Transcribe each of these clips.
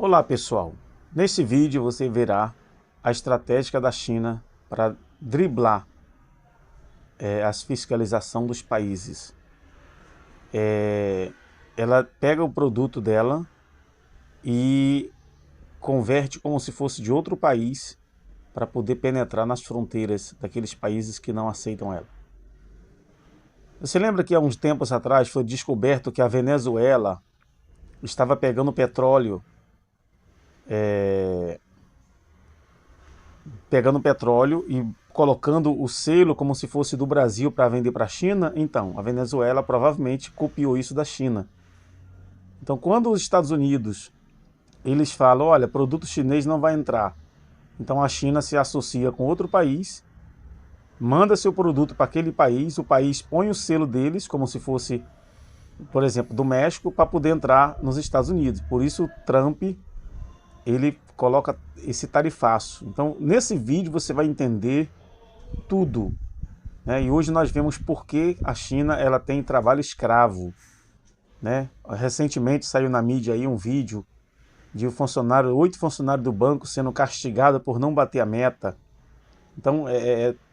Olá pessoal, nesse vídeo você verá a estratégia da China para driblar a fiscalização dos países. Ela pega o produto dela e converte como se fosse de outro país para poder penetrar nas fronteiras daqueles países que não aceitam ela. Você lembra que há uns tempos atrás foi descoberto que a Venezuela estava pegando petróleo e colocando o selo como se fosse do Brasil para vender para a China? Então, a Venezuela provavelmente copiou isso da China. Então, quando os Estados Unidos eles falam, olha, produto chinês não vai entrar, então a China se associa com outro país, manda seu produto para aquele país, o país põe o selo deles, como se fosse, por exemplo, do México, para poder entrar nos Estados Unidos. Por isso o Trump ele coloca esse tarifaço. Então, nesse vídeo você vai entender tudo, né? E hoje nós vemos por que a China ela tem trabalho escravo, né? Recentemente saiu na mídia aí um vídeo de 8 funcionários do banco sendo castigados por não bater a meta. Então,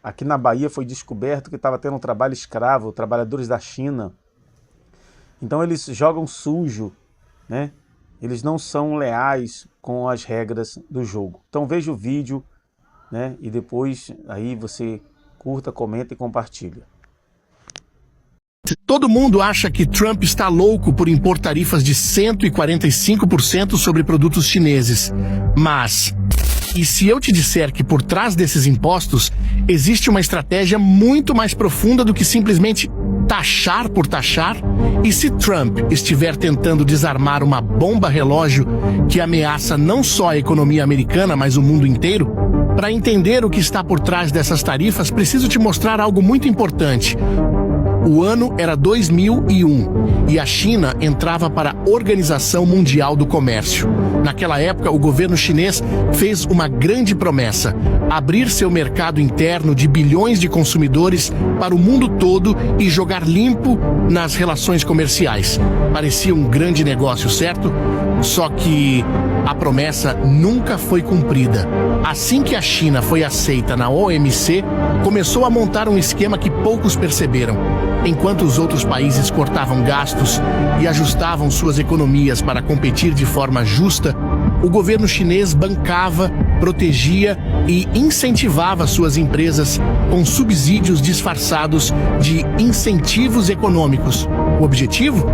aqui na Bahia foi descoberto que estava tendo um trabalho escravo, trabalhadores da China. Então eles jogam sujo, né? Eles não são leais com as regras do jogo. Então veja o vídeo, né? E depois aí você curta, comenta e compartilha. Todo mundo acha que Trump está louco por impor tarifas de 145% sobre produtos chineses. Mas, e se eu te disser que por trás desses impostos existe uma estratégia muito mais profunda do que simplesmente taxar por taxar? E se Trump estiver tentando desarmar uma bomba relógio que ameaça não só a economia americana, mas o mundo inteiro? Para entender o que está por trás dessas tarifas, preciso te mostrar algo muito importante. O ano era 2001 e a China entrava para a Organização Mundial do Comércio. Naquela época, o governo chinês fez uma grande promessa: abrir seu mercado interno de bilhões de consumidores para o mundo todo e jogar limpo nas relações comerciais. Parecia um grande negócio, certo? Só que a promessa nunca foi cumprida. Assim que a China foi aceita na OMC, começou a montar um esquema que poucos perceberam. Enquanto os outros países cortavam gastos e ajustavam suas economias para competir de forma justa, o governo chinês bancava, protegia e incentivava suas empresas com subsídios disfarçados de incentivos econômicos. O objetivo?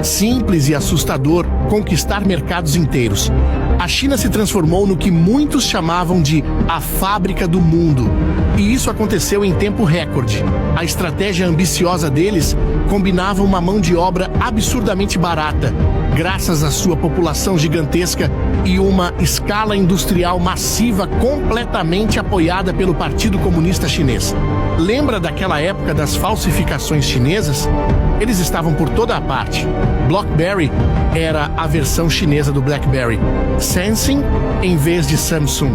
Simples e assustador: conquistar mercados inteiros. A China se transformou no que muitos chamavam de a fábrica do mundo. E isso aconteceu em tempo recorde. A estratégia ambiciosa deles combinava uma mão de obra absurdamente barata, graças à sua população gigantesca e uma escala industrial massiva completamente apoiada pelo Partido Comunista Chinês. Lembra daquela época das falsificações chinesas? Eles estavam por toda a parte. BlackBerry era a versão chinesa do BlackBerry. Samsung em vez de Samsung.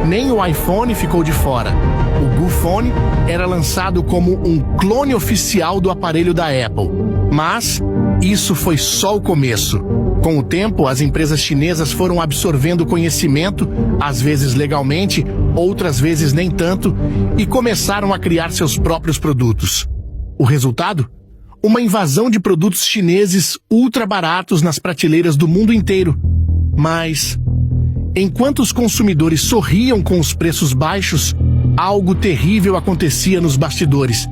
Nem o iPhone ficou de fora. O Gufone era lançado como um clone oficial do aparelho da Apple. Mas isso foi só o começo. Com o tempo, as empresas chinesas foram absorvendo conhecimento, às vezes legalmente, outras vezes nem tanto, e começaram a criar seus próprios produtos. O resultado? Uma invasão de produtos chineses ultra baratos nas prateleiras do mundo inteiro. Mas, enquanto os consumidores sorriam com os preços baixos, algo terrível acontecia nos bastidores.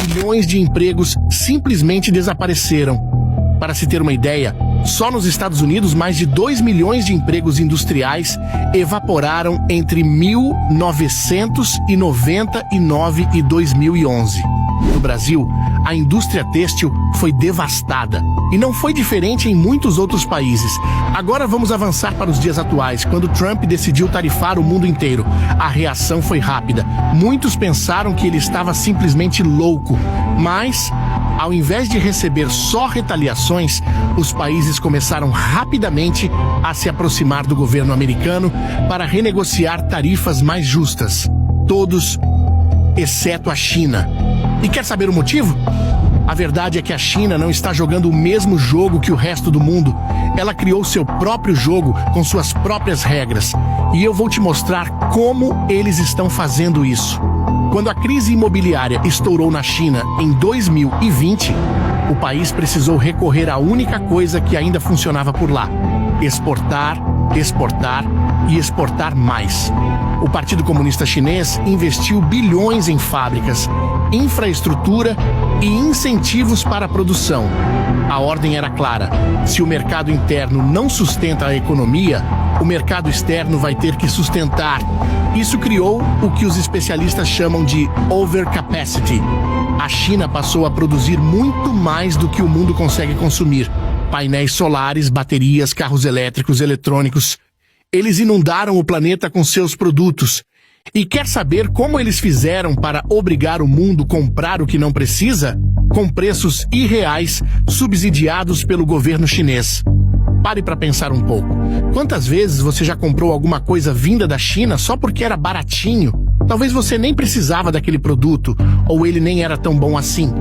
Milhões de empregos simplesmente desapareceram. Para se ter uma ideia, só nos Estados Unidos mais de 2 milhões de empregos industriais evaporaram entre 1999 e 2011. No Brasil, a indústria têxtil foi devastada. E não foi diferente em muitos outros países. Agora vamos avançar para os dias atuais, quando Trump decidiu tarifar o mundo inteiro. A reação foi rápida. Muitos pensaram que ele estava simplesmente louco. Mas, ao invés de receber só retaliações, os países começaram rapidamente a se aproximar do governo americano para renegociar tarifas mais justas. Todos, exceto a China. E quer saber o motivo? A verdade é que a China não está jogando o mesmo jogo que o resto do mundo. Ela criou seu próprio jogo com suas próprias regras. E eu vou te mostrar como eles estão fazendo isso. Quando a crise imobiliária estourou na China em 2020, o país precisou recorrer à única coisa que ainda funcionava por lá: exportar, exportar e exportar mais. O Partido Comunista Chinês investiu bilhões em fábricas, infraestrutura e incentivos para a produção. A ordem era clara: se o mercado interno não sustenta a economia, o mercado externo vai ter que sustentar. Isso criou o que os especialistas chamam de overcapacity. A China passou a produzir muito mais do que o mundo consegue consumir: painéis solares, baterias, carros elétricos, eletrônicos. Eles inundaram o planeta com seus produtos. E quer saber como eles fizeram para obrigar o mundo a comprar o que não precisa? Com preços irreais, subsidiados pelo governo chinês. Pare para pensar um pouco. Quantas vezes você já comprou alguma coisa vinda da China só porque era baratinho? Talvez você nem precisava daquele produto, ou ele nem era tão bom assim.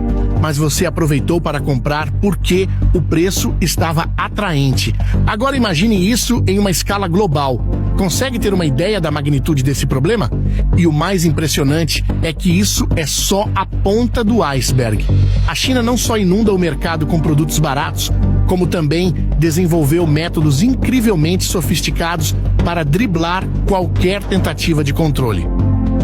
Mas você aproveitou para comprar porque o preço estava atraente. Agora imagine isso em uma escala global. Consegue ter uma ideia da magnitude desse problema? E o mais impressionante é que isso é só a ponta do iceberg. A China não só inunda o mercado com produtos baratos, como também desenvolveu métodos incrivelmente sofisticados para driblar qualquer tentativa de controle.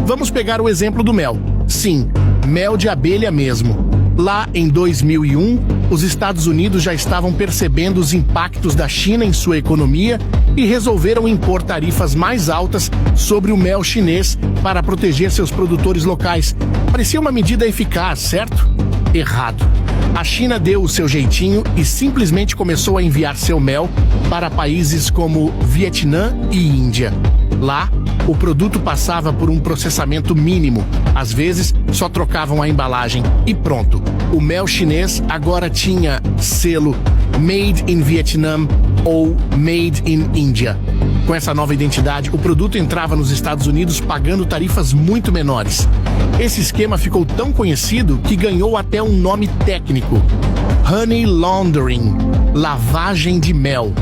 Vamos pegar o exemplo do mel. Sim, mel de abelha mesmo. Lá em 2001, os Estados Unidos já estavam percebendo os impactos da China em sua economia e resolveram impor tarifas mais altas sobre o mel chinês para proteger seus produtores locais. Parecia uma medida eficaz, certo? Errado. A China deu o seu jeitinho e simplesmente começou a enviar seu mel para países como Vietnã e Índia. Lá, o produto passava por um processamento mínimo. Às vezes, só trocavam a embalagem e pronto. O mel chinês agora tinha selo Made in Vietnam ou Made in India. Com essa nova identidade, o produto entrava nos Estados Unidos pagando tarifas muito menores. Esse esquema ficou tão conhecido que ganhou até um nome técnico: Honey Laundering, lavagem de mel.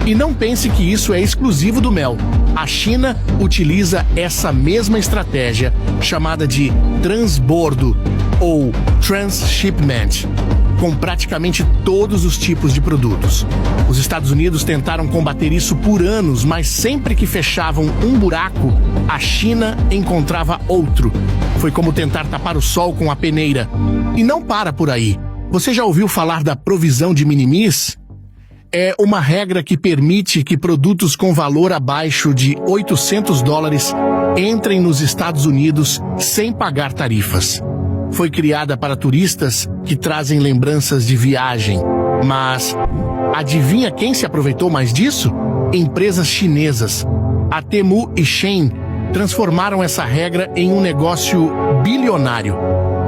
E não pense que isso é exclusivo do mel. A China utiliza essa mesma estratégia, chamada de transbordo ou transshipment, com praticamente todos os tipos de produtos. Os Estados Unidos tentaram combater isso por anos, mas sempre que fechavam um buraco, a China encontrava outro. Foi como tentar tapar o sol com a peneira. E não para por aí. Você já ouviu falar da provisão de minimis? É uma regra que permite que produtos com valor abaixo de $800 entrem nos Estados Unidos sem pagar tarifas. Foi criada para turistas que trazem lembranças de viagem. Mas adivinha quem se aproveitou mais disso? Empresas chinesas. A Temu e Shein transformaram essa regra em um negócio bilionário.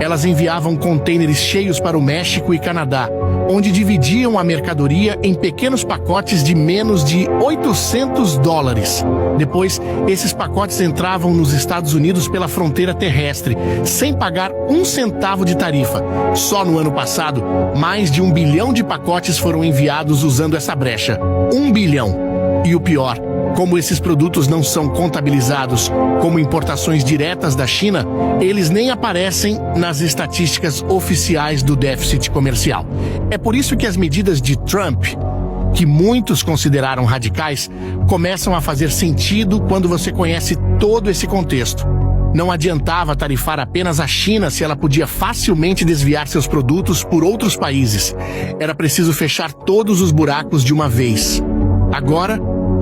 Elas enviavam contêineres cheios para o México e Canadá, onde dividiam a mercadoria em pequenos pacotes de menos de $800. Depois, esses pacotes entravam nos Estados Unidos pela fronteira terrestre, sem pagar um centavo de tarifa. Só no ano passado, mais de 1 bilhão de pacotes foram enviados usando essa brecha. 1 bilhão. E o pior, como esses produtos não são contabilizados como importações diretas da China, eles nem aparecem nas estatísticas oficiais do déficit comercial. É por isso que as medidas de Trump, que muitos consideraram radicais, começam a fazer sentido quando você conhece todo esse contexto. Não adiantava tarifar apenas a China se ela podia facilmente desviar seus produtos por outros países. Era preciso fechar todos os buracos de uma vez. Agora,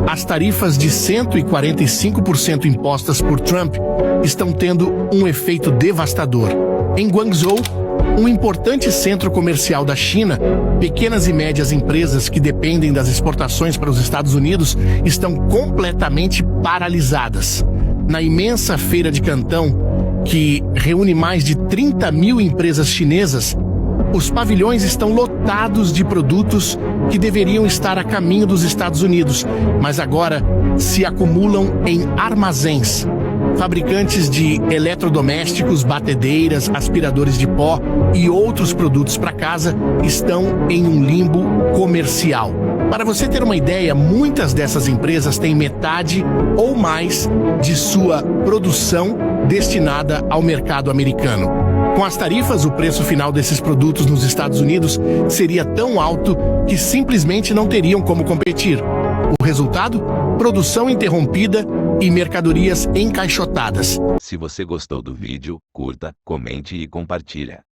as tarifas de 145% impostas por Trump estão tendo um efeito devastador. Em Guangzhou, um importante centro comercial da China, pequenas e médias empresas que dependem das exportações para os Estados Unidos estão completamente paralisadas. Na imensa feira de Cantão, que reúne mais de 30 mil empresas chinesas, os pavilhões estão lotados de produtos que deveriam estar a caminho dos Estados Unidos, mas agora se acumulam em armazéns. fabricantes de eletrodomésticos, batedeiras, aspiradores de pó e outros produtos para casa estão em um limbo comercial. Para você ter uma ideia, muitas dessas empresas têm metade ou mais de sua produção destinada ao mercado americano. Com as tarifas, o preço final desses produtos nos Estados Unidos seria tão alto que simplesmente não teriam como competir. O resultado? Produção interrompida e mercadorias encaixotadas. Se você gostou do vídeo, curta, comente e compartilha.